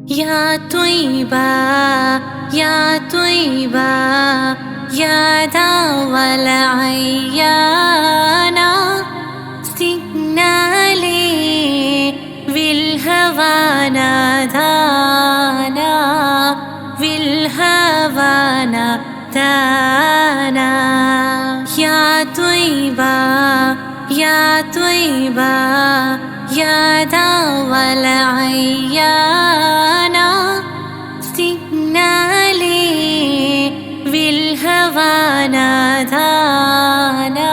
يا طيبة يا طيبة يا دوا العيانا سقنا لي بالهوى نادانا بالهوى نادانا يا طيبة يا طيبة يا دوا العيانا سقنا لي بالهوى نادانا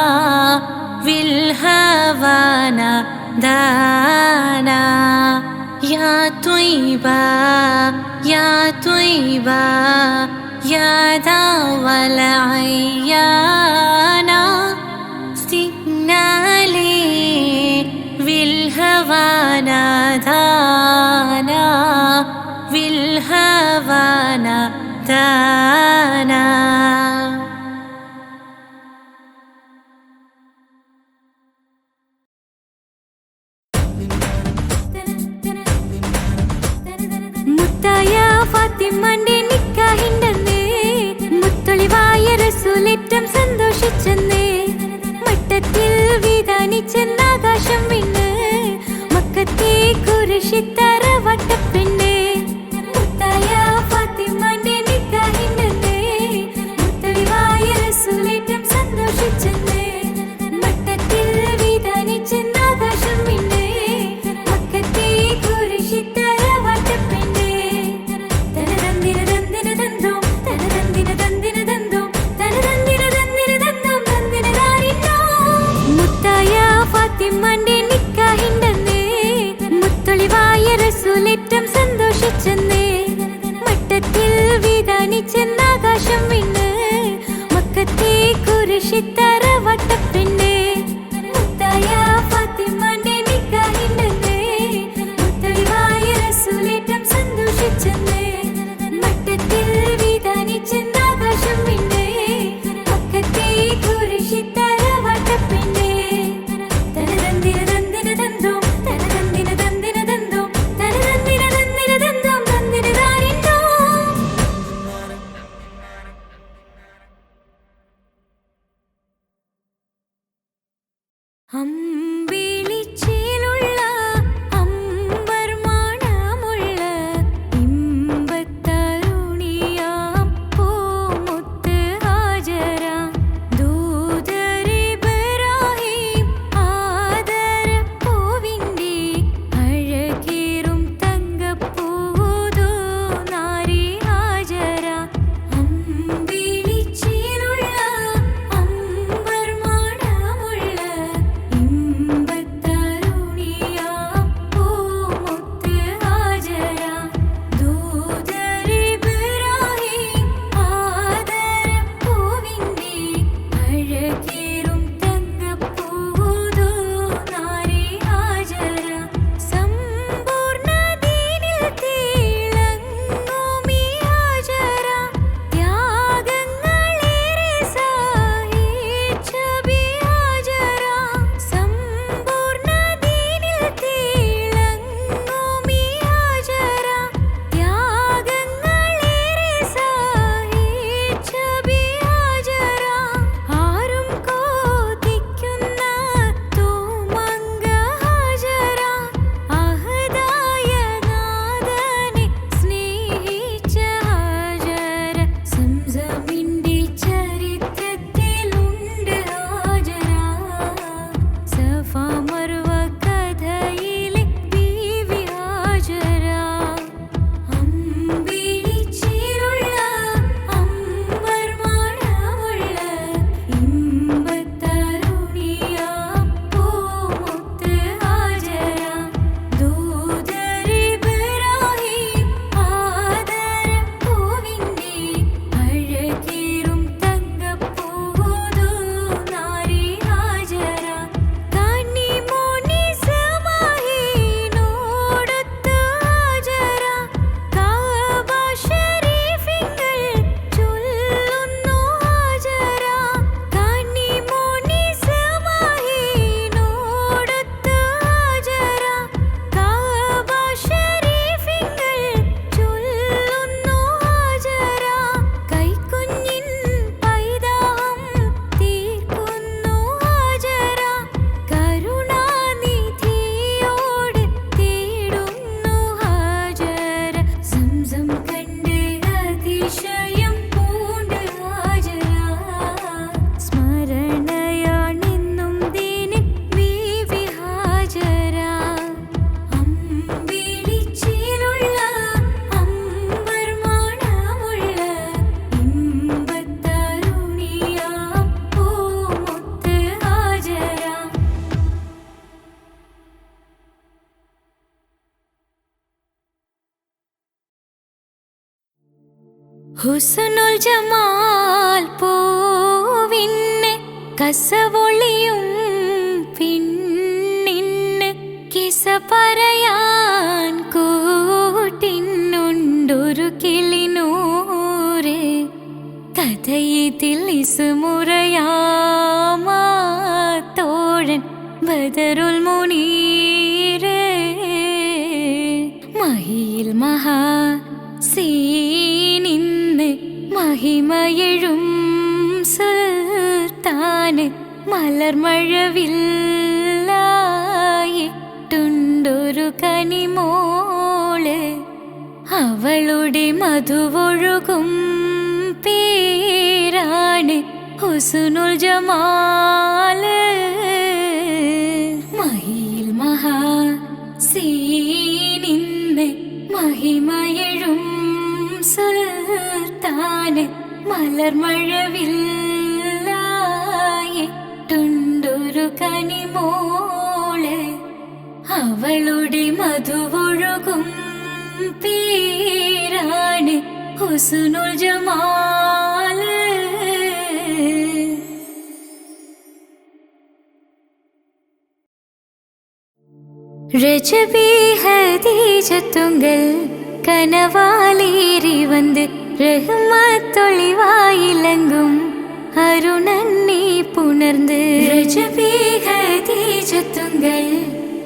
بالهوى نادانا يا طيبة يا طيبة يا دوا العيانا سقنا لي بالهوى نادانا بالهوى نادانا. മുത്തായ ഫാത്തിമന്റെ നിക്കാഹിണ്ടെന്നേ മുത്തൊളിവായ റസൂലേറ്റം സന്തോഷിച്ചെന്നേ മട്ടത്തിൽ വിധാനിച്ചെന്നാകാശം വിണ്ണ് മക്കത്തെ കുരിശിത്തറ വട്ടപ്പെണ്ണേ മുത്തായ ഫാത്തിമന്റെ നിക്കാഹിണ്ടെന്നേ മുത്തൊളിവായ റസൂലേറ്റം സന്തോഷിച്ചെന്നേ മട്ടത്തിൽ വിധാനിച്ചെന്നാകാശം വിണ്ണ് മക്കത്തെ കുരിശിത്തറ ഫാത്തിമന്റെ നിക്കാഹിണ്ടെന്നേ മുത്തൊളിവായ ഹുസ്നുൽ ജമാൽ പൂവിന് കസവൊളിയും പിന്നിന് കിസ പറയാൻ കൂട്ടിനുണ്ടൊരു കിളിനൂറ് കഥയിതിൽ ഇസുമുറയാമാ തോഴൻ ബദറുൽ മുനീറ് മഹിയിൽ മഹാ സീനിന്ന് മഹിമയെഴും സുൽത്താന് മലർമഴവില്ലായിട്ടുണ്ടൊരു കനിമോള് അവളുടെ മധുവൊഴുകും പേരാണ് ഹുസ്നുൽ ജമാല് മഹിയിൽ മഹാ സീനിന്ന് മഹിമയെഴും സുൽത്താന് മലർമഴവില്ലായിട്ടുണ്ടൊരു കനിമോള് അവളുടെ മധുവൊഴുകും പേരാണ് ഹുസ്നുൽ ജമാല് രജബി ഹദീജത്തുങ്കൽ കനവാലേറി വന്ന് റഹ്മത്തൊളിവായിലങ്കും അരുണന്നെ പുണർന്ന് രജബി ഹദീജത്തുങ്കൽ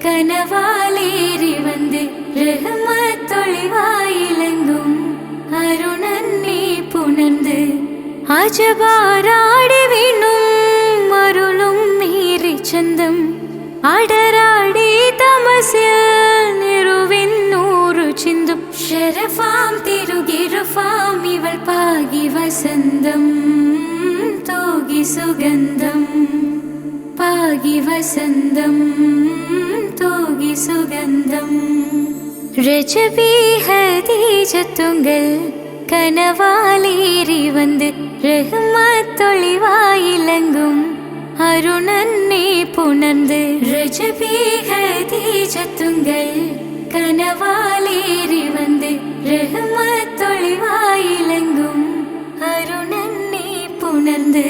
കനവാലേറി വന്ന് റഹ്മത്തൊളിവായിലങ്കും അരുണന്നെ പുണർന്ന് അജബാരാടി വീണും അരുളും മീറി ചന്തം അടരാടി തമസിൽ നിറുവിന്നൂറു ചിന്തും ശരഫാം തിരുകിരുഫാം ഇവൾ പാകി വസന്തം തൂകി സുഗന്ധം പാകി വസന്തം തൂകി സുഗന്ധം രജബി ഹദീജത്തുങ്കൽ കനവാലേറി വന്ന് റഹ്മത്തൊളിവായിലങ്കും അരുണന്നെ പുണർന്ന് രജബി ഹദീജത്തുങ്കൽ കനവാലേറി വന്ന് റഹ്മത്തൊളിവായിലങ്കും അരുണന്നെ പുണർന്ന്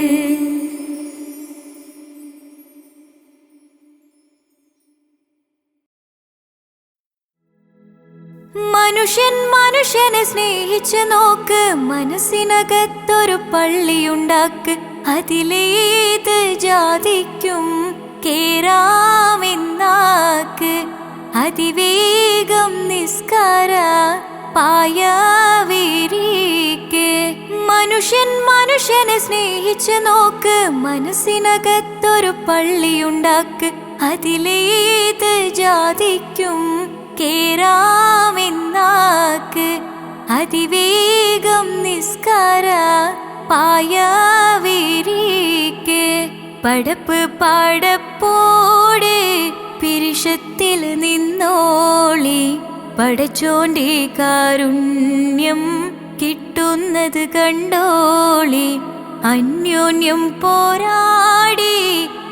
മനുഷ്യൻ മനുഷ്യനെ സ്നേഹിച്ച് നോക്ക് മനസ്സിനകത്തൊരു പള്ളിയുണ്ടാക്ക് അതിലേത് ജാതിക്കും കേറാമെന്നാക്ക് അതിവേഗം നിസ്കാര പായവേരിക്ക് മനുഷ്യൻ മനുഷ്യനെ സ്നേഹിച്ച് നോക്ക് മനസ്സിനകത്തൊരു പള്ളിയുണ്ടാക്ക് അതിലേത് ജാതിക്കും കേറാമെന്നാക്ക് അതിവേഗം നിസ്കാര പായവേരിക്ക് പടപ്പ് പാടപ്പോടെ പിരിശത്തിൽ നിന്നോളി പടച്ചോന്റെ കാരുണ്യം കിട്ടുന്നത് കണ്ടോളി അന്യോന്യം പോരാടി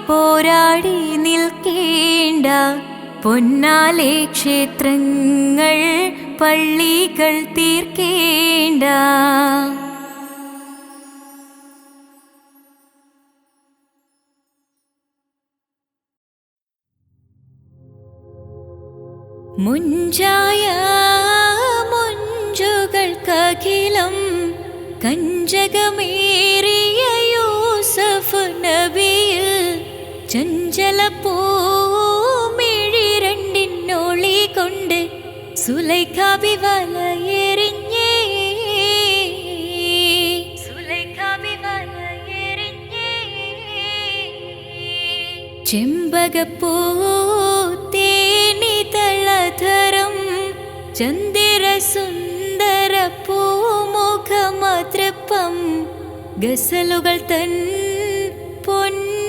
പോരാടി നിൽക്കേണ്ട പൊന്നാലെ ക്ഷേത്രങ്ങൾ പള്ളികൾ തീർക്കേണ്ട മുഞ്ചായ മുഞ്ചുകൾക്കഖിലം കഞ്ചകമേറിയ യൂസഫ് നബിയിൽ ചഞ്ചല പൂമിഴി രണ്ടിനൊളി കൊണ്ട് സുലൈഖ വലയെറിഞ്ഞേ സുലൈഖ വലയെറിഞ്ഞേ ചെമ്പകപ്പൂ തേനിതളധരം ചന്ദിര സുന്ദര പൂമുഖമതൃപ്പം ഗസലുകൾ തൻ പൊന്നൂഞ്ഞാലയിൽ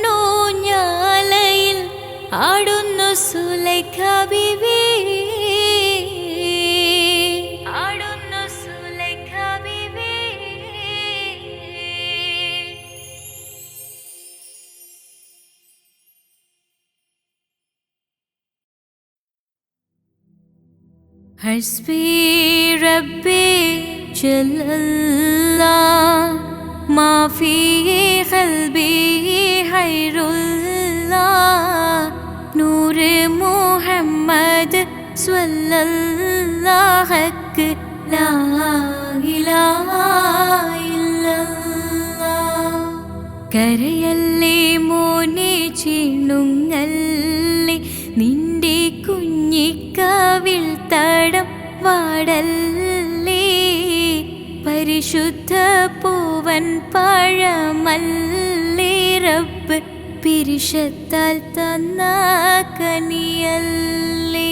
ആടുന്നു സുലൈഖ ബീവി ആടുന്നു സുലൈഖ ബീവി ഹസ്ബി റബ്ബി ജല്ലല്ലാഹ് الله ما في قلبي غير الله نور محمد صلى الله لا إله إلا الله കരയല്ലേ മോനെ ചിണുങ്ങല്ലേ നിന്റെ കുഞ്ഞിക്കാവിൽ തടം വാടല്ലേ പരിശുദ്ധ പൂവൻ പഴമല്ലേ റബ്ബ് പിരിശത്താൽ തന്ന കനിയല്ലേ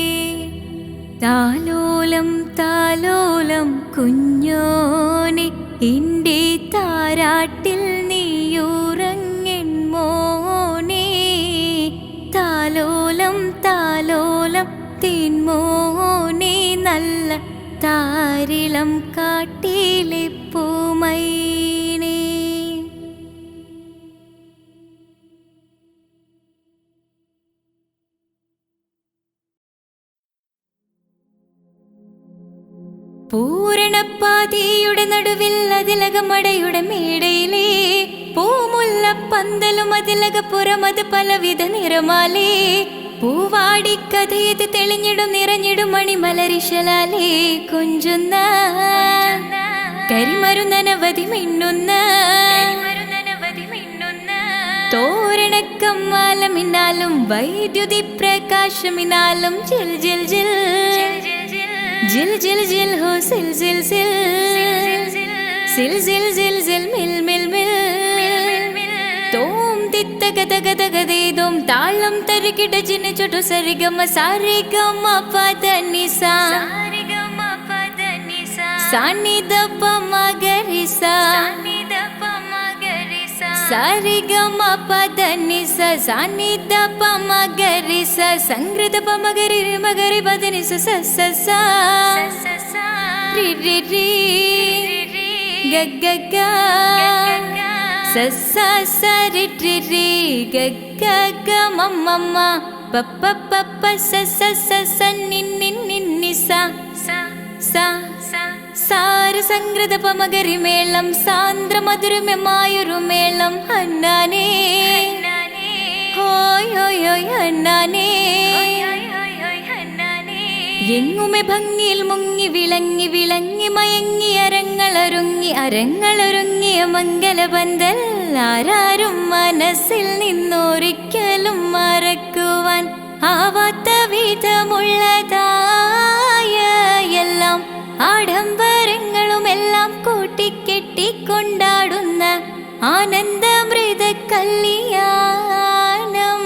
താലോലം താലോലം കുഞ്ഞോനെ എൻ്റെ താരാട്ടിൽ നീയുറങ്ങൻ മോനെ താലോലം താലോലം തേൻമോനെ നല്ല താരിളം കാട്ടിലെ പൂമൈനേ പൂരണപ്പാതിയുടെ നടുവിൽ അതിലകമടയുടെ മേടയിലേ പൂമുല്ല പന്തലും അതിലകപ്പുറമത് പലവിധ നിറമാലേ പൂവാടിക്കഥയത് തെളിഞ്ഞിടും നിറഞ്ഞിടും മണിമലരിശലാലേ കൊഞ്ചുന്ന കരിമരുന്നനവധി മിന്നുന്ന തോരണക്കമ്മാലമിനാലും വൈദ്യുതി പ്രകാശമിനാലും ജിൽ ജിൽ ജിൽ ജിൽ ജിൽ ജിൽ ഹോ സിൽ സിൽ സിൽ സിൽ സിൽ സിൽ സിൽ മിൽ മിൽ മിൽ തോം തിത്ത ഗദ ഗദ ഗദേദോം താളം തരികിട ജിന ചൊട്ടു സരിഗമ സാരിഗമ പദ നിസ സാനിദ പമ ഗരിസ സാരിഗമ പദ നിസ സാനിദ പമ ഗരിസ സംഗൃത പമ ഗരി മഗരി പദ നിസ സ സ സ രി രി രി ഗ ഗ ഗ സ സ സ രി രി രി ഗ ഗ ഗ മ മ മ പ പ പ പ സ സ സ സ നി നി നി നി സ സ സാര സംഗൃത പമഗരി മേളം സാന്ദ്ര മധുരമമായൊരു മേളം ഹന്നാനേ ഹോയ് ഹോയ് ഹോയ് ഹന്നാനേ എങ്ങുമെ ഭംഗിയിൽ മുങ്ങി വിളങ്ങി വിളങ്ങി മയങ്ങി അരങ്ങളൊരുങ്ങിയ മംഗലബന്ധൽ ആരാരും മനസ്സിൽ നിന്നൊരിക്കലും മറക്കുവാൻ ആവാത്ത വിധമുള്ളതായ എല്ലാം ആഡംബരങ്ങളുമെല്ലാം കൂട്ടിക്കെട്ടിക്കൊണ്ടാടുന്ന ആനന്ദമൃത കല്യാണം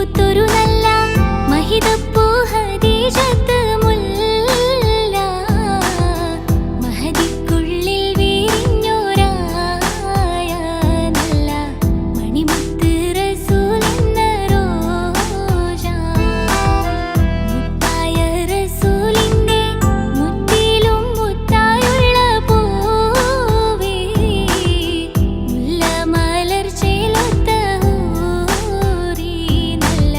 പൂത്തൊരു നല്ല മഹിതപ്പൂ ഹദീജത്ത് മുല്ല മഹദിക്കുള്ളിൽ വീരിഞ്ഞോരായ നല്ല മണിമുത്ത് റസൂൽ എന്ന റോജ മുത്തായ റസൂലിന്റെ മുത്തിലും മുത്തായുള്ള പൂവേ മുല്ല മലർ ചേലൊത്ത ഹൂറി നല്ല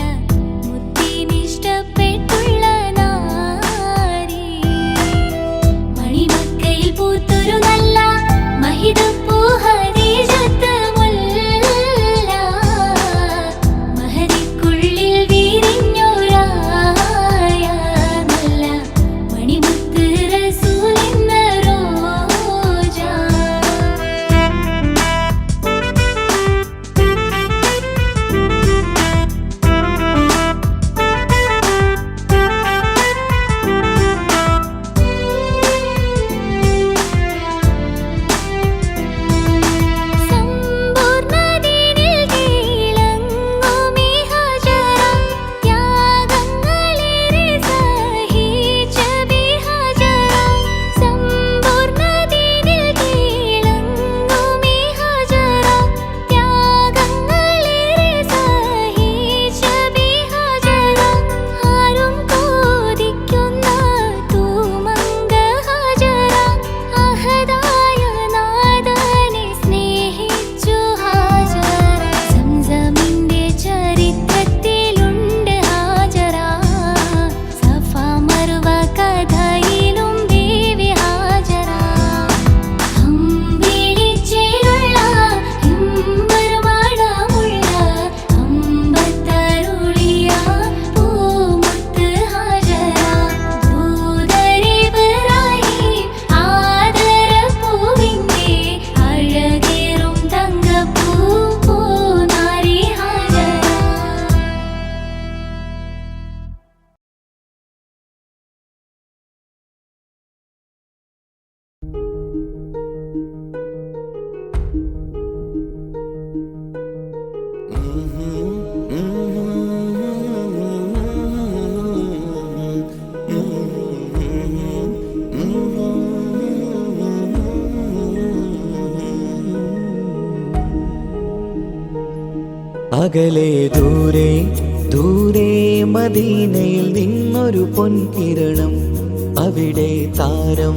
മുത്തിനിഷ്ടപ്പെട്ടുള്ള നാരി മണിമക്കയിൽ പൂത്തൊരു നല്ല മഹിതപ്പൂ ഹദീജത്ത് മുല്ല മഹദിക്കുള്ളിൽ വീരിഞ്ഞോരായ നല്ല മണിമുത്ത് റസൂൽ എന്ന റോജ സമ്പൂർണ്ണദീനിൽ കീഴടങ്ങുമീ ഹജറ ത്യാഗങ്ങളേറെ സഹിച്ച ബിഹജറ സമ്പൂർണ്ണദീനിൽ കീഴടങ്ങുമീ ഹജറ ത്യാഗങ്ങളേറെ സഹിച്ച ബിഹജറ ആരും കൊതിക്കുന്ന തൂമങ്ക ഹജറ അഹദായ നാദനെ സ്നേഹിച്ചു ഹാജറ സംസമിന്റെ ചരിത്രത്തിലുണ്ട് ഹാജറ സഫ മർവ കഥയിലും ബീവി ഹാജറ അമ്പിളിച്ചേലുള്ള ഇമ്പർമണമുള്ള അമ്പത്തരുളിയ പൂമുത്ത് ഹാജറ ദൂതരിബ്രാഹിം ആദരപ്പൂവിന്റെ അഴകേറും തങ്കപ്പൂ പൂനാരി ഹാജറ അകലെ ദൂരെ ദൂരെ മദീനയിൽ നിന്നൊരു പൊൻകിരണം അവിടെ താരം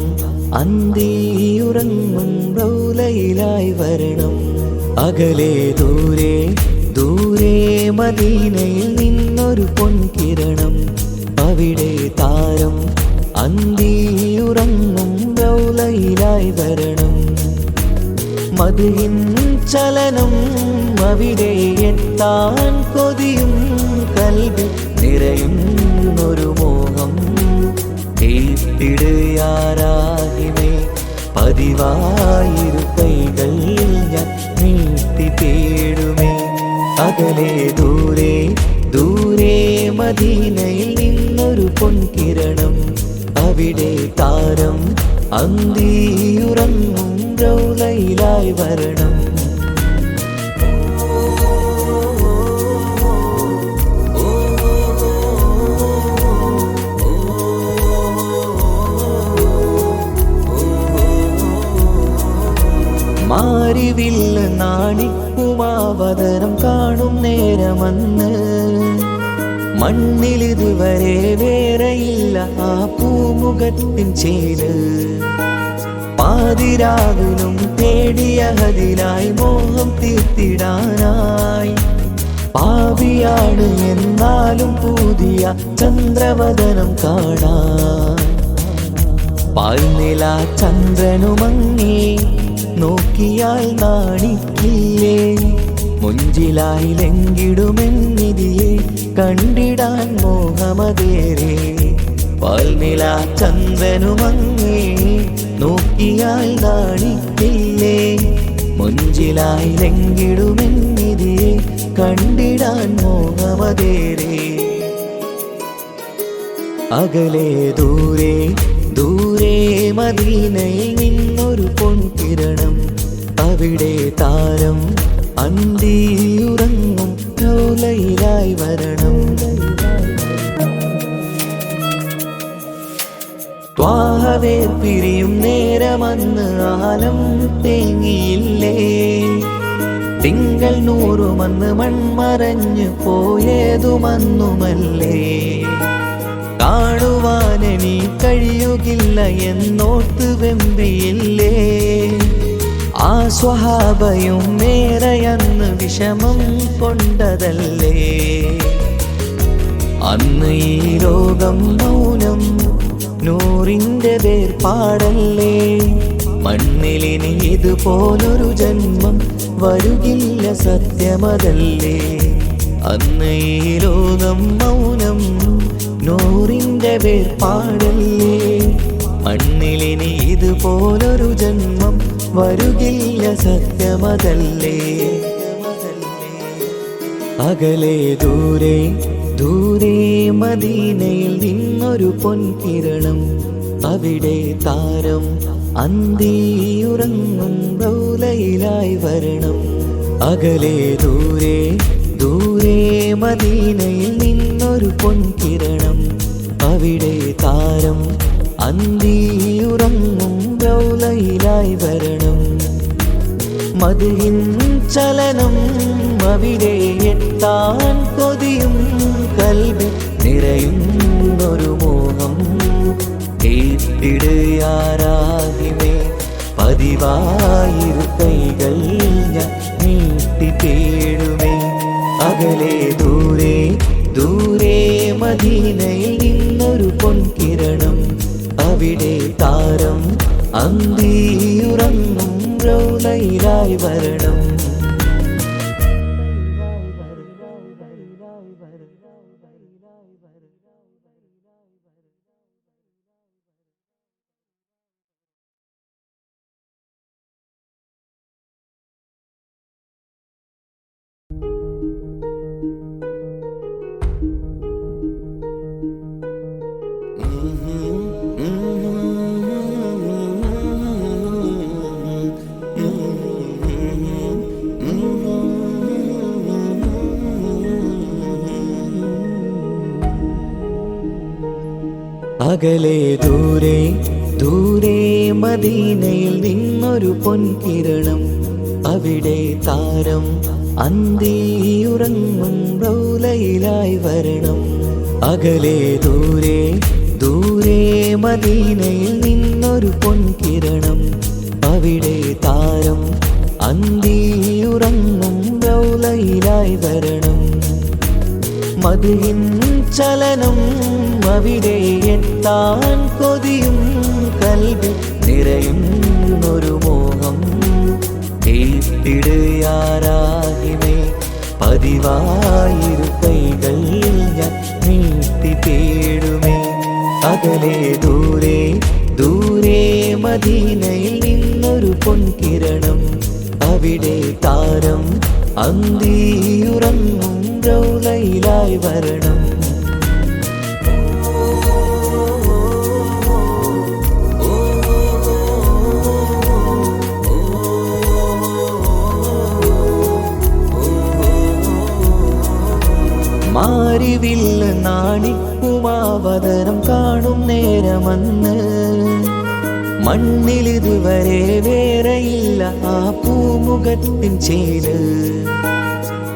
അന്തിയുറങ്ങും റൗലയിലായി വരണം അകലെ ദൂരെ ദൂരെ മദീനയിൽ നിന്നൊരു പൊൻകിരണം അവിടെ താരം അന്തിയുറങ്ങും റൗലയിലായി വരണം മദിഹിൻ ചലനം അവിടെ എത്താൻ കൊതിയും കൽബിൽ നിറയുന്നൊരു മോഹം തീർത്തിടുയാരാഹിമേ പതിവായിരു കൈകൾ ഞാൻ നീട്ടി തേടുമേ അകലെ ദൂരെ ദൂരെ മദീനയിൽ നിന്നൊരു പൊൻകിരണം അവിടെ താരം അന്തിയുറങ്ങും റൗലയിലായി വരണം മാരിവില്ല നാണിക്കുമാവതരം കാണും നേരമന്ന് മണ്ണിലിതുവരെ വേറെയില്ല ആ പൂമുഖത്തിൻ ചേര് പാതിരാവിലും തേടിയ ഹദിനായി മോഹം തീർത്തിടാനായി പാപിയാണ് എന്നാലും പുതിയ ചന്ദ്രവദനം കാണാൻ പാൽനില ചന്ദ്രനുമങ്ങി നോക്കിയാൽ നാണിക്കില്ലേ മുഞ്ചിലായി ലംഘിടുമെന്നിതിയെ കണ്ടിടാൻ മോഹമതേരെ പാൽനില ചന്ദ്രനുമങ്ങി നോക്കിയാൽ നാണിക്കില്ലേ മുഞ്ചിലായി ലംഘിടുമെന്നിതിയെ കണ്ടിടാൻ മോഹമതേരെ അകലെ ദൂരെ ദൂരെ മദീനയിൽ നിന്നൊരു പൊൻകിരണം അവിടെ താരം അന്തിയുറങ്ങും റൗലയിലായി വരണം. ത്വാഹവേർ പിരിയും നേരമന്ന് ആലം തേങ്ങിയില്ലേ, തിങ്കൾ നൂറുമന്ന് മൺമറഞ്ഞു പോയതുമന്നുമല്ലേ. കാണുവാനെനി കഴിയുകില്ല എന്നോർത്ത് വെമ്പിയില്ലേ, ആ സ്വഹാബയും മേറയന്ന് വിഷമം കൊണ്ടതല്ലേ. അന്ന് ഈ ലോകം മൗനം, നൂറിൻ്റെ വേർപാടല്ലേ. മണ്ണിലിനി ഇതുപോലൊരു ജന്മം വരുകില്ല സത്യമതല്ലേ. അന്ന് ഈ ലോകം മൗനം, നൂറിൻ്റെ വേർപാടല്ലേ. മണ്ണിലിനി ഇതുപോലൊരു ജന്മം വരുകില്ല സത്യമതല്ലേ. അകലെ ദൂരെ ദൂരെ മദീനയിൽ നിന്നൊരു പൊൻകിരണം, അവിടെ താരം അന്തിയുറങ്ങും റൗലയിലായി വരണം. അകലെ ദൂരെ ദൂരെ മദീനയിൽ നിന്നൊരു പൊൻകിരണം, അവിടെ താരം അന്തിയുറങ്ങും റൗലയിലായി വരണം. മദ്ഹിൻ ചലനം അവിടെ എത്താൻ കൊതിയും, കൽബിൽ നിറയുന്നൊരു മോഹം കേട്ടിടുയാരാഹിമേ. പതിവായിരു കൈകൾ ഞാൻ നീട്ടി തേടുമേ. അകലെ ദൂരെ ദൂരെ മദീനയിൽ നിന്നൊരു പൊൻകിരണം, അവിടെ താരം അന്തിയുറങ്ങും റൗലയിലായി വരണം. അകലെ ദൂരെ ദൂരെ മദീനയിൽ നിന്നൊരു പൊൻകിരണം, അവിടെ താരം അന്തിയുറങ്ങും റൗലയിലായി വരണം. അകലെ ദൂരെ ദൂരെ മദീനയിൽ നിന്നൊരു പൊൻകിരണം, അവിടെ താരം അന്തിയുറങ്ങും റൗലയിലായി വരണം. മദ്ഹിൻ ചലനം അവിടെ എത്താൻ കൊതിയും, കൽബിൽ നിറയുന്നൊരു മോഹം കേട്ടിടുയാരാഹിമേ. പതിവായിരു കൈകൾ ഞാൻ നീട്ടി തേടുമേ. അകലെ ദൂരെ ദൂരെ മദീനയിൽ നിന്നൊരു പൊൻകിരണം, അവിടെ താരം അന്തിയുറങ്ങും റൗലയിലായി വരണം. മാരിവില്ല നാണിക്കുമാവതരം കാണും നേരമന്ന്, മണ്ണിലിതുവരെ വേറെയില്ല ആ പൂമുഖത്തിൻ ചേര്.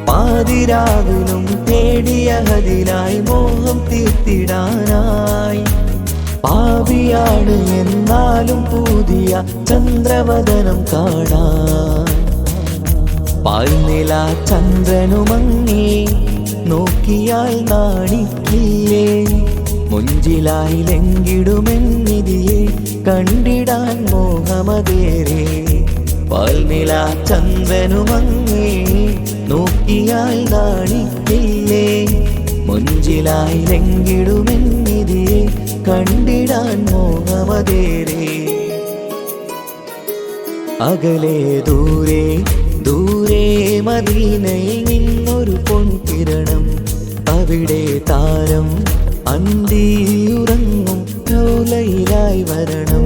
പാതിരാവിലും തേടിയ ഹദിലായി മോഹം തീർത്തിടാനായി, പാപിയാണ് എന്നാലും പുതിയ ചന്ദ്രവദനം കാണാൻ. പാൽനില ചന്ദ്രനുമങ്ങി നോക്കിയാൽ നാണിക്കില്ലേ, മുഞ്ചിലായി ലംഘിടുമെന്നിതിയെ കണ്ടിടാൻ മോഹമതേറെ. പാൽനില ചന്ദ്രനുമങ്ങി നോക്കിയാൽ നാണിക്കില്ലേ, മുഞ്ചിലായി ലംഘിടുമെന്നിതിയെ കണ്ടിടാൻ മോഹമതേറെ. അകലെ ദൂരെ ദൂരെ മദീനയിൽ നിന്നൊരു പൊൻകിരണം, അവിടെ താരം അന്തിയുറങ്ങും റൗലയിലായി വരണം.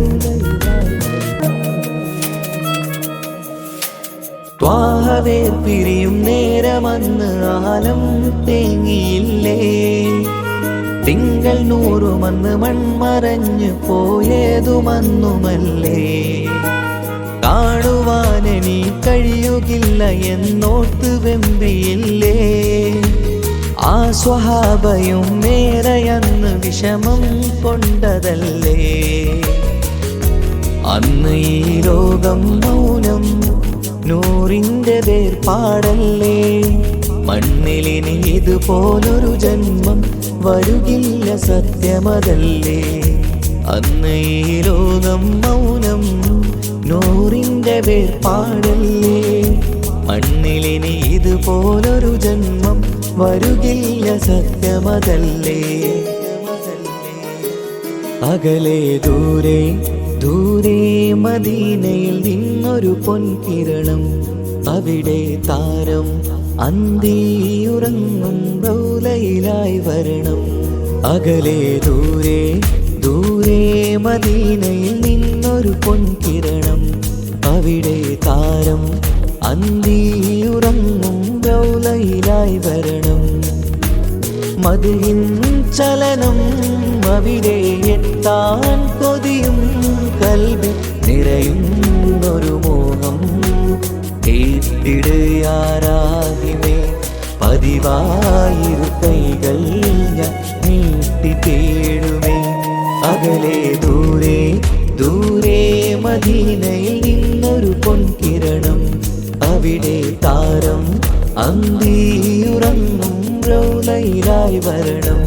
ത്വാഹവേർ പിരിയും നേരമന്ന് ആലം തേങ്ങിയില്ലേ. തിങ്കൾ നൂറുമന്ന് മൺമറഞ്ഞു പോയതുമന്നുമല്ലേ. കാണുവാനെനി കഴിയുകില്ല എന്നോർത്ത് വെമ്പിയില്ലേ. ആ സ്വഹാബയും മേറയന്ന് വിഷമം കൊണ്ടതല്ലേ. അന്ന് ഈ ലോകം മൗനം നൂറിൻ്റെ വേർപാടല്ലേ. മണ്ണിലിനി ഇതുപോലൊരു ജന്മം വരുകില്ല സത്യമതല്ലേ. അന്ന് ഈ ലോകം മൗനം നൂറിൻ്റെ വേർപാടല്ലേ. മണ്ണിലിനി ഇതുപോലൊരു ജന്മം വരുകില്ല സത്യമതല്ലേ. അകലെ ദൂരെ ദൂരെ മദീനയിൽ നിന്നൊരു പൊൻകിരണം. അവിടെ താരം അന്തിയുറങ്ങും റൗലയിലായി വരണം. അകലെ ദൂരെ ദൂരെ മദീനയിൽ നിന്നൊരു പൊൻകിരണം. അവിടെ താരം അന്തിയുറങ്ങും റൗലയിലായി വരണം. മദിഹിൻ ചലനം അവിടെ എത്താൻ കൊതിയും കൽബിൽ നിറയുന്നൊരു മോഹം. കേട്ടിടയാരാഹിമേ പതിവായിരു കൈകൾ ഞാൻ നീട്ടി തേടുമേ. അകലെ ദൂരെ ദൂരെ മദീനയിൽ നിന്നൊരു പൊൻകിരണം. അവിടെ താരം അന്തിയുറങ്ങും റൗലയിലായി വരണം.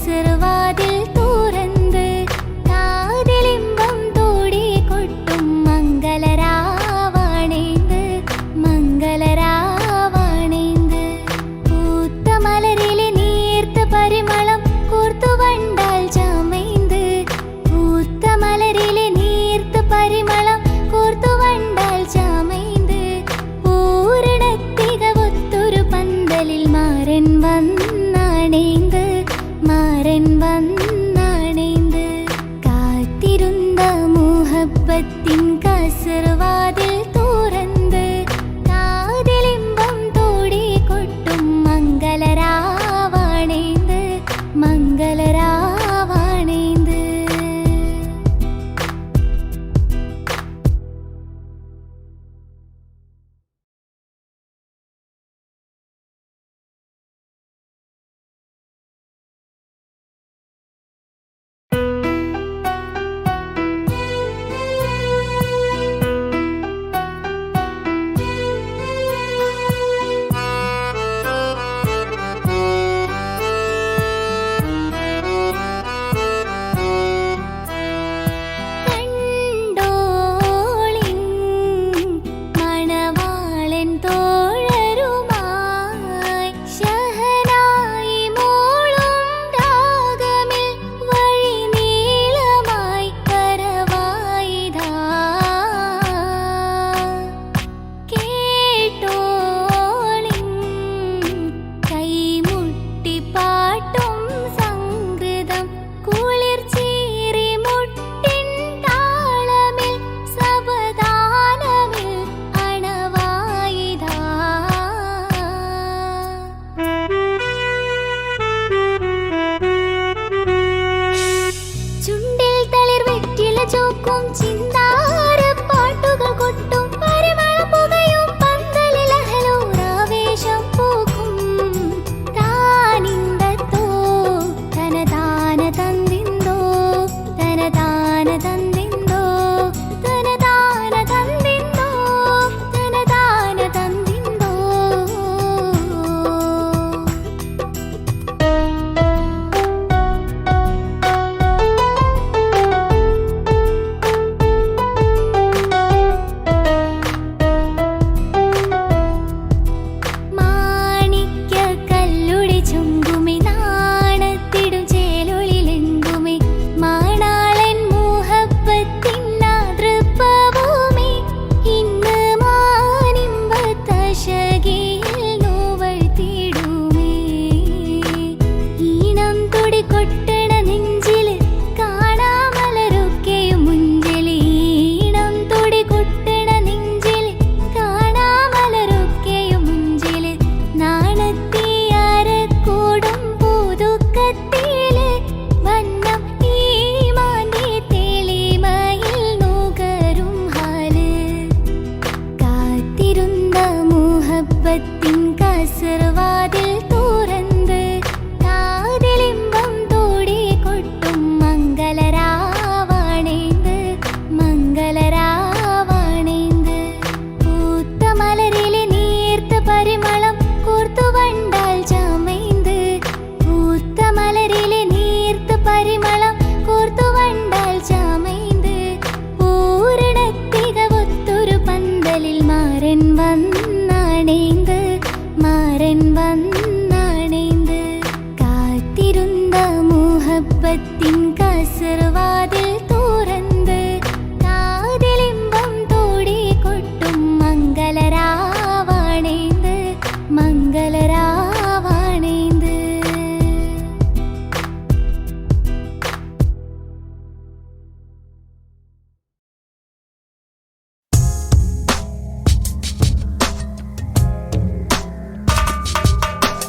കസർവാതിൽ തുറന്ന് കാതിലിമ്പം തോടി കൊട്ടും മംഗളരാവാണേന്ത് മംഗളരാവാണേന്ത് പൂത്ത മലരിലെ നീർത്ത പരിമളം കൂർത്തു വണ്ടാൽ ചമൈന്ത് പൂത്ത മലരിലെ നീർത്ത പരിമളം കൂർത്തു വണ്ടാൽ ചമൈന്ത് പൂരണത്തികവൊത്തൊരു പന്തലിൽ മാരൻ വന്നാണേന്ത് മാരൻ വന്നാണേന്ത് കാത്തിരുന്ന മുഹബത്തിൻ കസർവാതിൽ തുറന്ന് കാതിലിമ്പം തോടി കൊട്ടും മംഗളരാവാണേന്ത് മംഗളരാവാണേന്ത്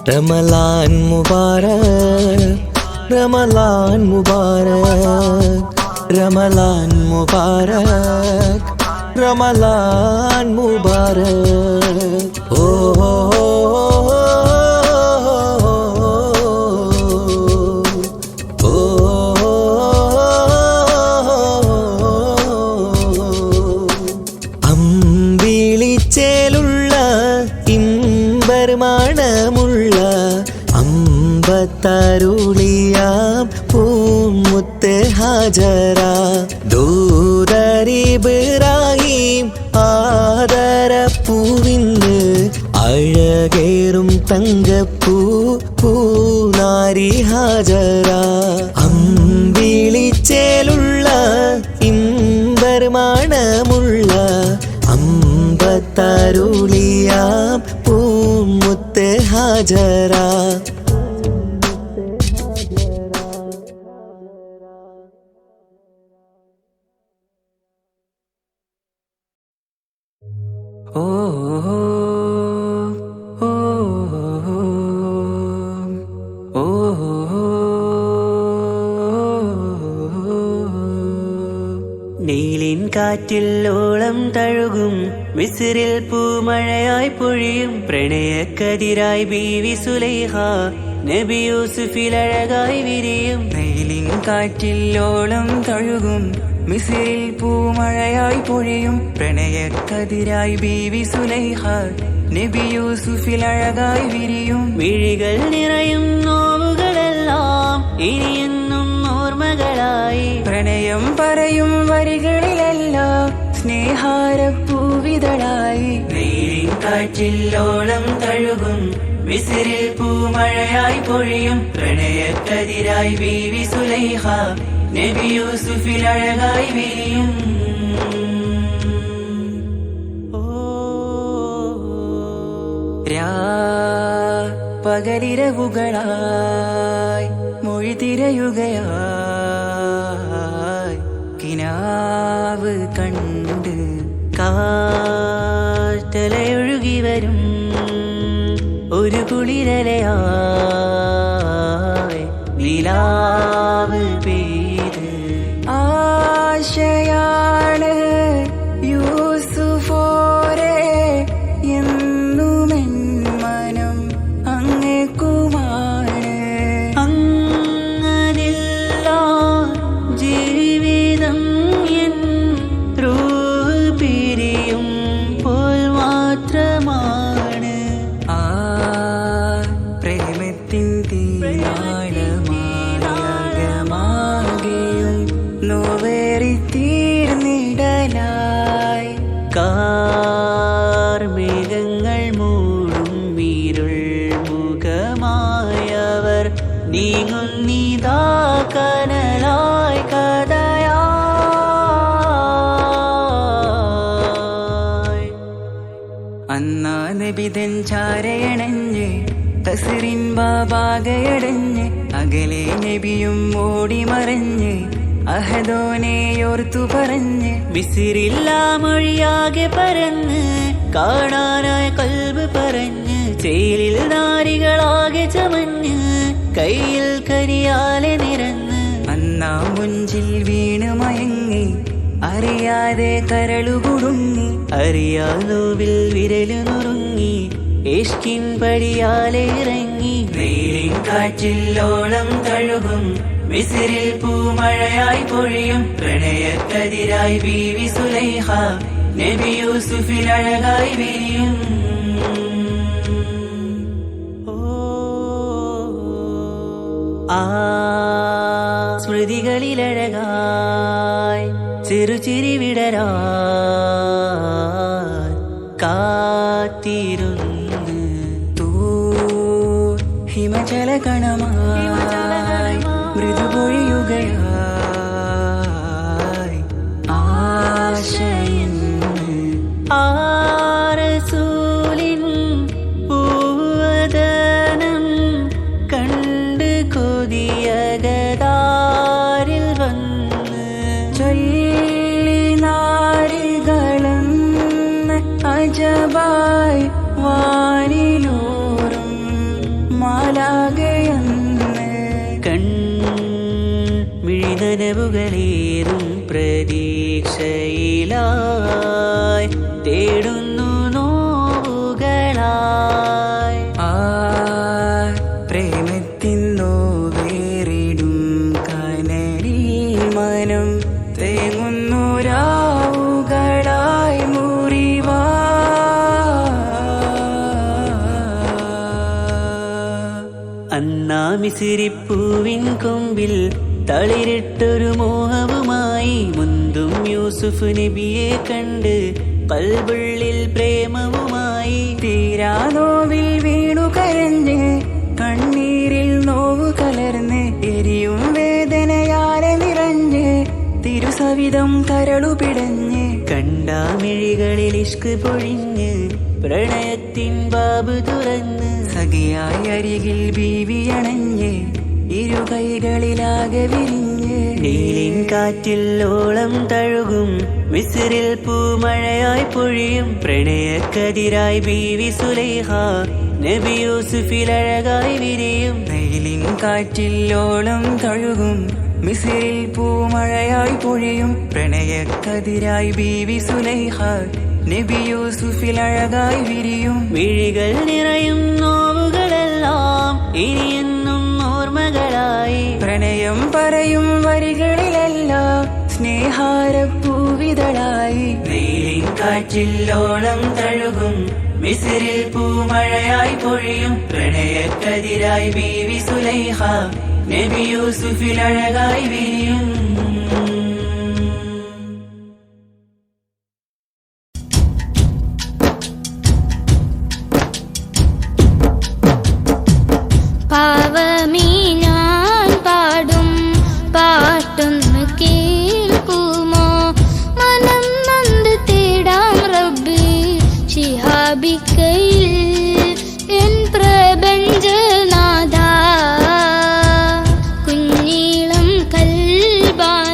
रमलान मुबारक रमलान मुबारक रमलान मुबारक रमलान मुबारक ओ അമ്പത്താരൂ പൂമുത്ത് ഹാജറ ദൂതരിബ്രാഹിം ആദരപ്പൂവിന്ന് അഴകേറും തങ്കപ്പൂ പൂനാരി ഹാജറ അമ്പിളിച്ചേലുള്ള ഇമ്പർമാണമുള്ള അമ്പത്തരുളിയാം പൂമുത്ത് ഹാജറ ഓ ഓ ഓ നീലിൻ കാറ്റിൽ ഓളം തഴുകും മിസ്രിൽ പൂമഴയായി പൊഴിയും പ്രണയക്കതിരായി ബീവി സുലൈഹ നബി യൂസുഫിൽ അഴകായി വിരിയും നീലിൻ കാറ്റിൽ ഓളം തഴുകും മിസ്രിൽ പൂമഴയായി പൊഴിയും പ്രണയക്കതിരായി ബീവി സുലൈഹ നബി യൂസുഫിൽ അഴകായി വിരിയും മിഴികൾ നിറയും നോവുകളെല്ലാം ഇനിയെന്നും ഓർമ്മകളായി പ്രണയം പറയും വരികളിലെല്ലാം സ്നേഹാരപ്പൂവിതളായി നീലിൻ കാറ്റില്ലോളം തഴുകും മിസ്രിൽ പൂമഴയായി പൊഴിയും പ്രണയക്കതിരായി ബീവി സുലൈഹ നബി യൂസുഫിൽ അഴകായി വിരിയും പകലിരവുകളായി മൊഴി തിരയുകയായി കിനാവ് കണ്ട് കാറ്റലയൊഴുകി വരും ഒരു കുളിരലയായി നിലാവ് പെയ്ത് ആശയാണ് യൂസുഫോരെ എന്നുമെൻ മനം അങ്ങേക്കുമാണ് അങ്ങനില്ല ജീവിതം എൻ റൂഹ് പിരിയും പോൽ മാത്രമാണ് ആ പ്രേമത്തിൻ തീരാളമാകമാകെയും നോവേറി തീർന്നിടലായി കാർമേഘങ്ങൾ മൂടും ഇരുൾ മുഖമായവർ നീങ്ങുന്നിതാ കനലായി കഥയായി അന്നാ നബിതൻ ചാരയണഞ്ഞ് തസ്റിൻ ബാബാകയടഞ്ഞ് അകലെ നബിയും ഓടി മറഞ്ഞ് അഹദോനെയോർത്തു പറഞ്ഞ് മിസ്രില്ലാ മൊഴിയാകെ പരന്ന് കാണാനായ കൽബ് പറഞ്ഞ് ചേലിൽ നാരികളാകെ ചമഞ്ഞ് കയ്യിൽ കരിയാലെ നിരന്ന് അന്നാ മുഞ്ചിൽ വീണ് മയങ്ങി അറിയാതെ കരളുകുടുങ്ങി അറിയാലോവിൽ വിരലു നുറുങ്ങി ഇഷ്കിൻ പടിയാലെ ഇറങ്ങി നീലിൻ കാറ്റില്ലോളം തഴുകും മിസ്രിൽ പൂമഴയായി പൊഴിയും പ്രണയക്കതിരായി ബീവി സുലൈഹ നബി യൂസുഫിൽ അഴകായി വിരിയും ആ സ്മൃതികളിലഴകായി ചെറുചിരി വിടരാൻ കാത്തിരുന്ന് ഹിമജല കണമായി മൃദുപൊഴിയുകയായി ആശയിൻ ആരസൂലിൻ പൂവദനം കണ്ട് കൊതിയകതാരിൽ വന്ന് ചൊല്ലി നാരികളെന്ന് അജബായി വാനിലൂറും മാലാകയെന്ന് കൺമിഴിനനവുകളേറും പ്രതീക്ഷയിലായി തേടുന്നു നോവുകളായി ആ പ്രേമത്തിൻ നോവേറിടും കനലിൽ മനം തേങ്ങുന്നു രാവുകളായി മുറിവാ അന്നാ മിസ്രിപ്പൂവിൻ പൂവിൻ കൊമ്പിൽ തളിരിട്ടൊരു മോഹവുമായി മുന്തും യൂസുഫ് നബിയെ കണ്ട് കൽബുള്ളിൽ പ്രേമവുമായി തീരാ നോവിൽ വീണു കരഞ്ഞ് കണ്ണീരിൽ നോവ് കലർന്ന് എരിയും വേദനയാലെ നിറഞ്ഞ് തിരുസവിധം കരളു പിടഞ്ഞ് കണ്ടാമിഴികളിൽ ഇഷ്ക് പൊഴിഞ്ഞ് പ്രണയത്തിൻ ബാബ് തുറന്ന് സഖിയായി അരികിൽ ബീവി അണഞ്ഞ് ഇരു കൈകളിലാകെ വിരിഞ്ഞ് നീലിൻ കാറ്റിൽ ഓളം തഴുകും മിസ്രിൽ പൂമഴയായി പൊഴിയും പ്രണയക്കതിരായി ബീവി സുലൈഹ നബി യൂസുഫിൽ അഴകായി വിരിയും നീലിൻ കാറ്റിൽ ഓളം തഴുകും മിസ്രിൽ പൂമഴയായി പൊഴിയും പ്രണയക്കതിരായി ബീവി സുലൈഹ നബി യൂസുഫിൽ അഴകായി വിരിയും മിഴികൾ നിറയും നോവുകളെല്ലാം ഇനിയെന്നും ഓർമ്മകളായി പ്രണയം പറയും വരികളിലെല്ലാം സ്നേഹാരപ്പൂവിതളായി നീലിൻ കാറ്റില്ലോളം തഴുകും മിസ്രിൽ പൂമഴയായി പൊഴിയും പ്രണയക്കതിരായി ബീവി സുലൈഹ നബി യൂസുഫിൽ അഴകായി വിരിയും പാവമീ ഞാൻ പാടും പാട്ടൊന്ന് കേൾക്കുമോ മനം നന്ദ തേടാം റബ്ബി ശിഹാബിക്കയിൽ എൻ പ്രപഞ്ചനാഥ കുഞ്ഞീളം കൽബാൻ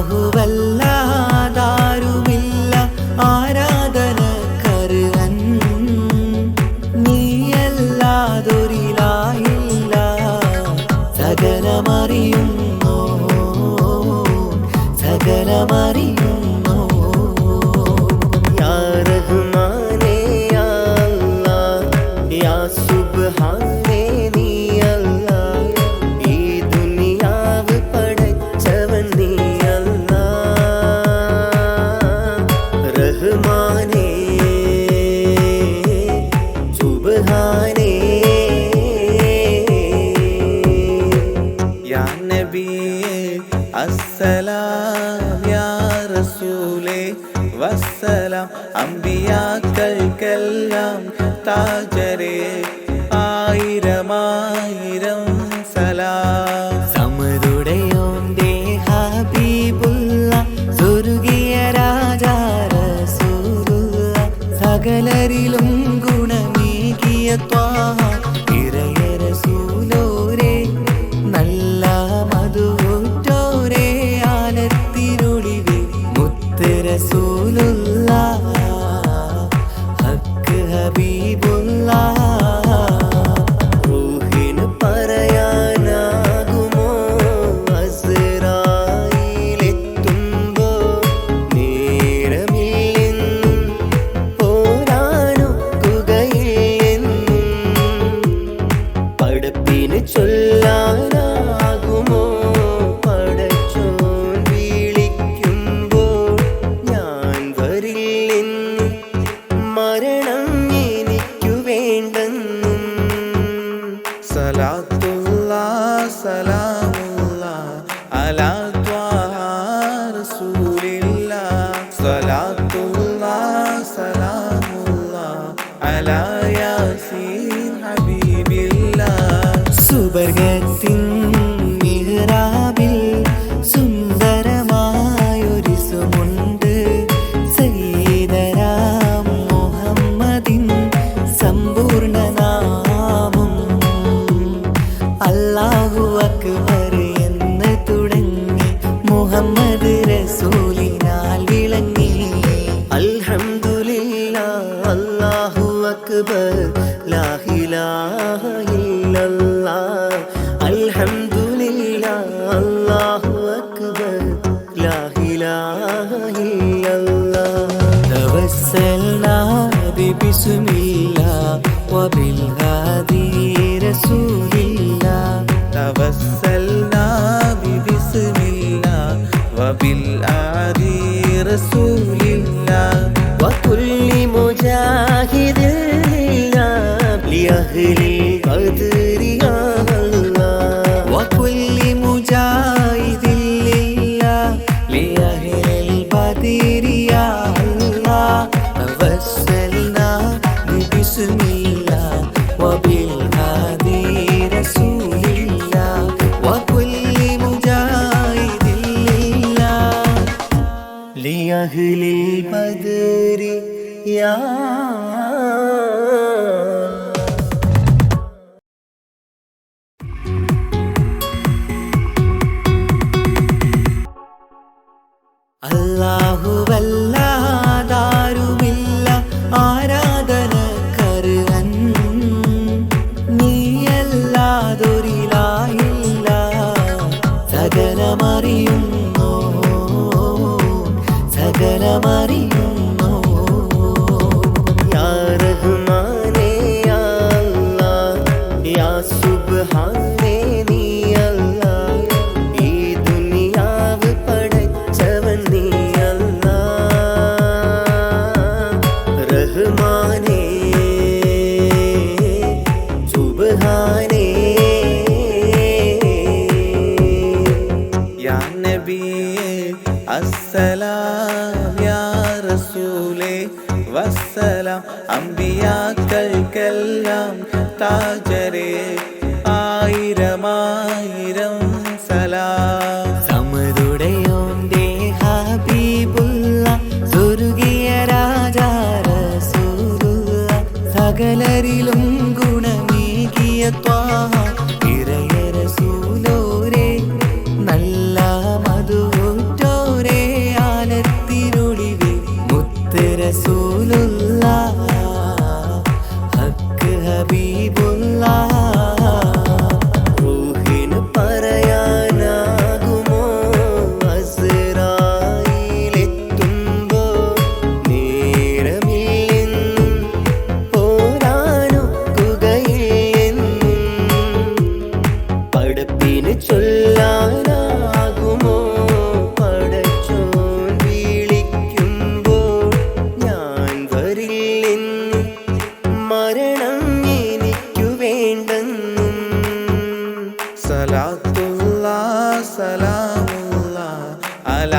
അല്ലാഹുവല്ലാതാരുമില്ല ആരാധനക്കർഹൻ നീയല്ലാതൊരിലായില്ല സകലമറിയുന്നു സകലമറിയുന്നു യാ റഹ്മാനേ യാ അല്ലാഹ് യാ സുബ്ഹാനേ നീ അല്ലാഹ് ഈ ദുനിയാവ് പടച്ചവൻ നീ അല്ലാഹ് റഹ്മാനേ സുബ്ഹാനേ യാ നബിയേ അസ്സലാം യാ റസൂലേ വസ്സലാം അമ്പിയാക്കൾക്കെല്ലാം താജരേ ആയിരമായിരം സലാം സമതുടയോന്റെ ഹബീബുള്ള സ്വർഗീയ രാജാ റസൂലുള്ള സകലരിലും ഗുണമേകിയ ത്വാഹ ഇറയ റസൂലോരേ നല്ല മധുറ്റോരേ ആലത്തിനൊളിവേ മുത്ത് റസൂലുള്ളാഹ് ഹക്ക് ഹബീബുള്ളാഹ് റൂഹിന് പറയാനാകുമോ അസ്റായിലെത്തുമ്പോൾ നേരമില്ലെന്നും പോരാനൊക്കുകയില്ലെന്നും പടപ്പിന് ചൊല്ലാനാകുമോ പടച്ചോൻ വിളിക്കുമ്പോൾ ഞാൻ വരില്ലെന്ന് മരണം എനിക്കു വേണ്ടെന്നും സലാത്തുല്ലാഹ് സലാമുല്ലാഹ് അലാ ത്വാഹ റസൂലില്ലാഹ് സലാത്തുല്ലാഹ് സലാമുല്ലാഹ് അലാ യാസീൻ ഹബീബില്ലാഹ് സുബർഗത്തിൻ മിഹ്റാബിൽ സുന്ദരമായൊരു സുമുണ്ട് സയ്യിദനാ മുഹമ്മദിൻ സമ്പൂർണ്ണ നാമം അല്ലാഹു അക്ബർ എന്ന് തുടങ്ങി മുഹമ്മദ് റസൂലിനാൽ വിളങ്ങി അൽഹംദുലില്ലാഹ് അല്ലാഹു അക്ബർ ലാ ഇലാഹ ഇല്ലല്ലാഹ് അൽഹംദുലില്ലാഹ് അല്ലാഹു അക്ബർ ലാ ഇലാഹ ഇല്ലല്ലാഹ് തവസ്സൽനാ ബിസ്മില്ലാഹ് വബിൽ ഹാദി റസൂലില്ലാഹ് തവസ്സൽനാ ബിസ്മില്ലാഹ് വബിൽ ഹാദി റസൂലില്ലാഹ് വകുല്ലി മുജാഹിദിൻ ലിഅഹ്ലി ഖദ്രി യാ അല്ലാഹ് വകുല്ലി മുജാഹിദിൻ ലിഅഹ്ലിൽ ബദ്രി യാ അല്ലാഹ് തവസ്സൽനാ ബിസ്മില്ലാഹ് വബിൽ ഹാദി റസൂലില്ലാഹ് വകുല്ലി മുജാഹിദിൻ ലിഅഹ്ലിൽ ബദ്രി യാ അല്ലാഹുവല്ലാതാരുമില്ല ആരാധനക്കർഹൻ നീയല്ലാതൊരിലായില്ല സകലമറിയുന്നു സകലമറിയുന്നു യാ റഹ്മാനേ യാ അല്ലാഹ് യാ സുബ്ഹാനേ നീ അല്ലാഹ് ഈ ദുനിയാവ് പടച്ചവൻ നീ അല്ലാഹ് റഹ്മാനേ സുബ്ഹാനേ യാ നബിയേ അസ്സലാം യാ റസൂലേ വസ്സലാം അമ്പിയാക്കൾക്കെല്ലാം താജരേ ആയിരമായിരം സലാം സമതുടയോന്റെ ഹബീബുള്ള സ്വർഗീയ രാജാ റസൂലുള്ള സകലരിലും ഗുണമേകിയ ത്വാഹ ഇറയ റസൂലോരേ നല്ല മധുറ്റോരേ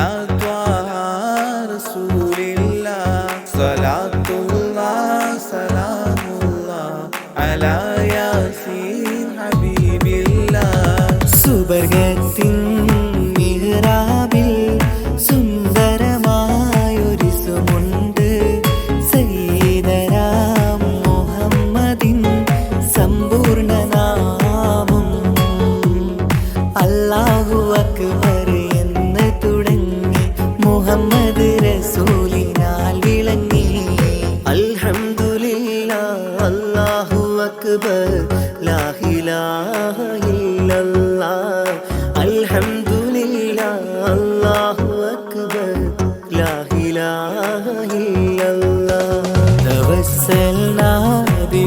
അലാ ത്വാഹ റസൂലില്ലാഹ് സ്വലാത്തുല്ലാഹ് സലാമുല്ലാഹ് അലാ യാസീൻ ഹബീബില്ലാഹ്. സുബർഗത്തിൻ മിഹ്റാബിൽ സുന്ദരമായൊരിസുമുണ്ട് സയ്യിദനാ മുഹമ്മദിൻ സമ്പൂർണ്ണ നാമം. അല്ലാഹു അക്ബർ എന്ന് തുടങ്ങി മുഹമ്മദ് റസൂലിനാൽ വിളങ്ങി. അൽഹംദുലില്ലാഹ് അല്ലാഹു അക്ബർ ലാ ഇലാഹ ഇല്ലല്ലാഹ്. അൽഹംദുലില്ലാഹ് അല്ലാഹു അക്ബർ ലാ ഇലാഹ ഇല്ലല്ലാഹ്. തവസ്സൽനാ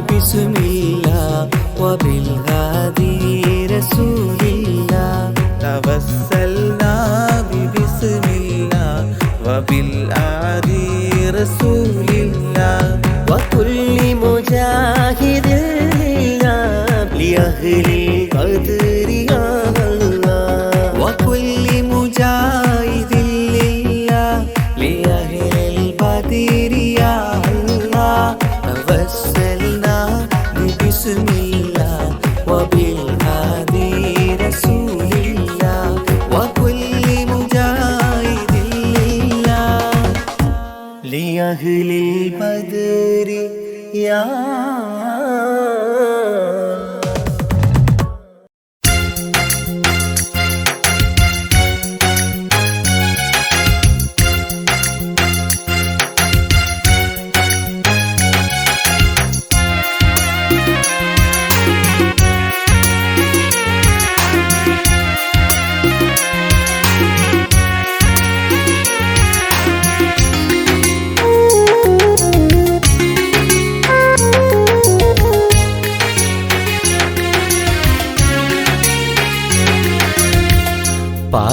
ബിസ്മില്ലാഹ് വബിൽ ഹാദി റസൂലില്ലാഹ്. തവസ്സൽനാ ബിസ്മില്ലാഹ് വബിൽ ഹാദി റസൂലില്ലാഹ്. വകുല്ലി മുജാഹിദിൻ ലില്ലാഹ് ലിഅഹ്ലിൽ ഖദ്രി യാ അല്ലാഹ്. വകുല്ലി മുജാഹിദിൻ ലില്ലാഹ് ലിഅഹ്ലിൽ ഖദ്രി യാ അല്ലാഹ്. തവസ്സൽനാ ബിസ്മില്ലാഹ് വബിൽ ഹാദി റസൂലില്ലാഹ്. വകുല്ലി മുജാഹിദിൻ ലില്ലാഹ് ലിഅഹ്ലിൽ ഖദ്രി യാ.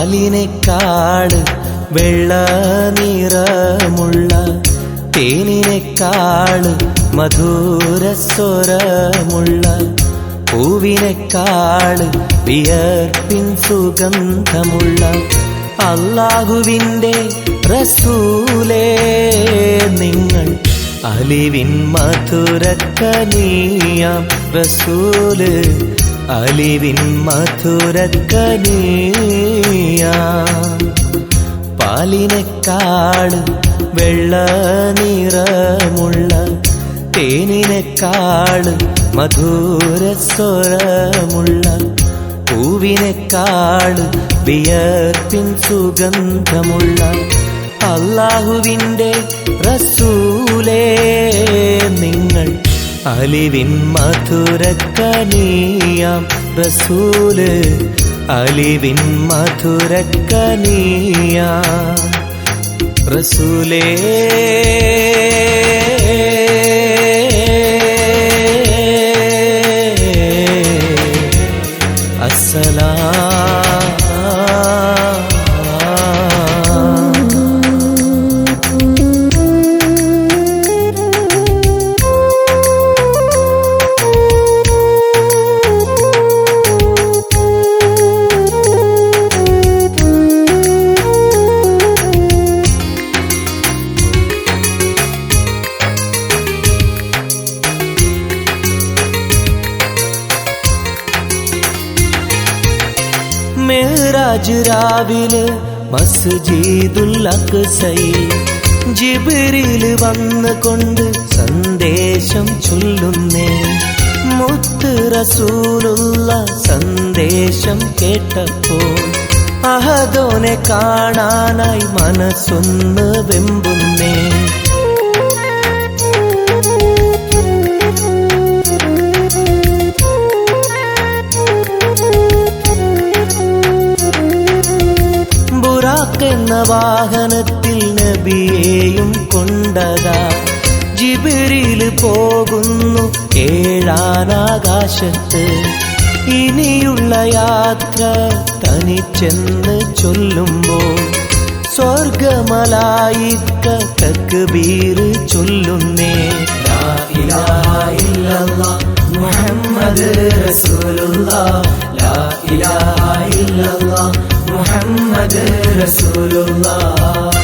പാലിനേക്കാള് വെള്ള നിറമുള്ള തേനിനേക്കാള് മധുരസ്വരമുള്ള പൂവിനേക്കാള് വിയർപ്പിൻ സുഗന്ധമുള്ള അല്ലാഹുവിൻ്റെ റസൂലേ നിങ്ങൾ അലിവിൻ മധുരക്കനിയാം റസൂല് അലിവിൻ മധുരക്കനിയാം. പാലിനേക്കാള് വെള്ള നിറമുള്ള തേനിനേക്കാള് മധുരസ്വരമുള്ള പൂവിനേക്കാള് വിയർപ്പിൻ സുഗന്ധമുള്ള അല്ലാഹുവിൻ്റെ റസൂലേ നിങ്ങൾ അലിവിൻ മധുരക്കനിയാം റസൂല് അലിവിൻ മധുരക്കനിയാം റസൂലേ. മെഹ്റാജ് രാവിലെ മസ്ജിദുൽ അഖ്സയിൽ ജിബ്രീൽ വന്നുകൊണ്ട് സന്ദേശം ചൊല്ലുന്നേ. മുത്ത് റസൂലുള്ള സന്ദേശം കേട്ടപ്പോൾ അഹദോനെ കാണാനായി മനസ്സൊന്ന് വെമ്പുന്നേ. ബുറാഖ് എന്ന വാഹനത്തിൽ നബിയെയും കൊണ്ടതാ ജിബ്രീൽ പോകുന്നു ഏഴാനാകാശത്ത്. ഇനിയുള്ള യാത്ര തനിച്ചെന്ന് ചൊല്ലുമ്പോൾ സ്വർഗമലായിക്ക തക്ബീർ ചൊല്ലുന്നേ. ലാ ലാ ഇലാഹ ഇല്ലല്ലാഹ് മുഹമ്മദ് റസൂലുള്ളാഹ് ലാ ഇലാഹ ഇല്ലല്ലാഹ് മുഹമ്മദ് റസൂലുള്ളാഹ്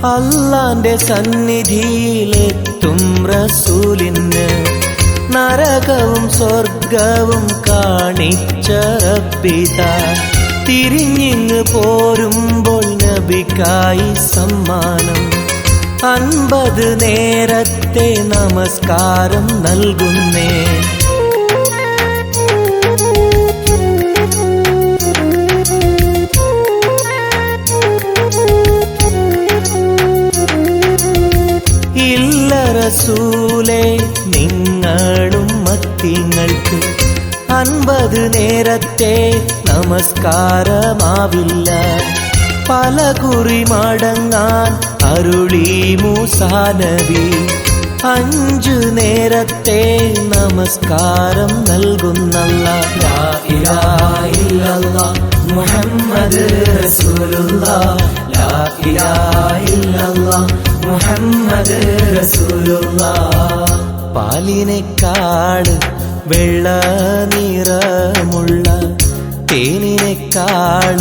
അല്ലാന്റെ സന്നിധിയിലെത്തും റസൂലിന് നരകവും സ്വർഗവും കാണിച്ച റബ്ബിത തിരിഞ്ഞിങ്ങ് പോരുമ്പോൾ നബിക്കായി സമ്മാനം 50 നേരത്തെ നമസ്കാരം നൽകുന്നേ റസൂലേ നിങ്ങളും മത്തിങ്ങൾക്ക് 50 നേരത്തെ നമസ്കാരമാവില്ല പല കുറി മടങ്ങാൻ അരുളി മൂസാ നബി 5 നേരത്തെ നമസ്കാരം നൽകുന്നല്ലാഹ് ലാ ഇലാഹ ഇല്ലല്ലാഹ് മുഹമ്മദ് റസൂലുള്ളാഹ് ലാ ഇലാഹ ഇല്ലല്ലാഹ് മുഹമ്മദ് റസൂലുള്ളാഹ് പാലിനേക്കാൾ വെള്ള നിറമുള്ള തേനിനേക്കാൾ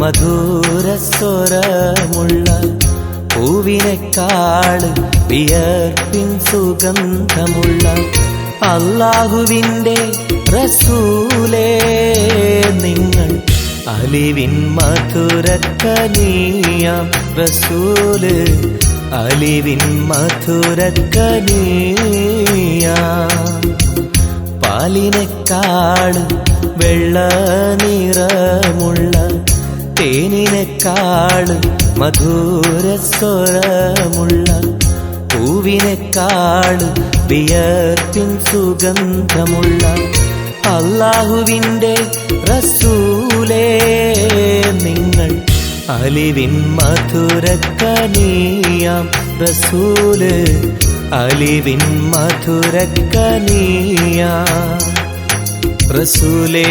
മധുര സ്വരമുള്ള പൂവിനേക്കാൾ വിയർപ്പിൻ സുഗന്ധമുള്ള അല്ലാഹുവിൻ്റെ റസൂലേ നിങ്ങൾ അലിവിൻ മധുരക്കനിയാം റസൂല് അലിവിൻ മധുരക്കനിയാം പാലിനേക്കാൾ വെള്ള നിറമുള്ള തേനിനേക്കാൾ മധുര സ്വരമുള്ള പൂവിനേക്കാൾ വിയർപ്പിൻ സുഗന്ധമുള്ള അല്ലാഹുവിൻ്റെ റസൂലേ നിങ്ങൾ അലിവിൻ മധുരക്കനിയാം റസൂല് അലിവിൻ മധുരക്കനിയാം റസൂലേ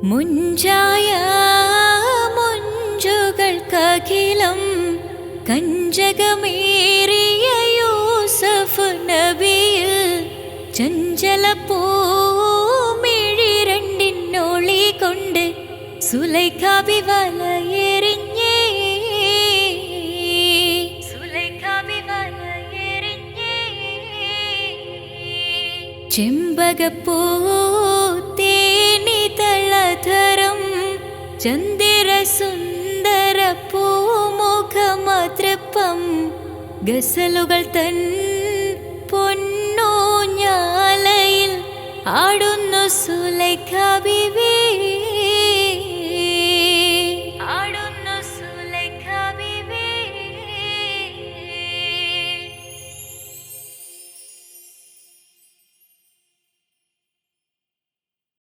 മുഞ്ചായ മുഞ്ചുകൾക്കഖിലം കഞ്ചകമേറിയ യൂസഫ് നബിയിൽ ചഞ്ചല പൂമിഴി രണ്ടിനൊളി കൊണ്ട് സുലൈഖാബി വലയെറിഞ്ഞേ ചെമ്പകപ്പൂ തേനിതളധരം ചന്ദിര സുന്ദര പൂമുഖമതൃപ്പം ഗസലുകൾ തൻ പൊന്നൂഞ്ഞാലയിൽ ആടുന്നു സുലൈഖ ബീവി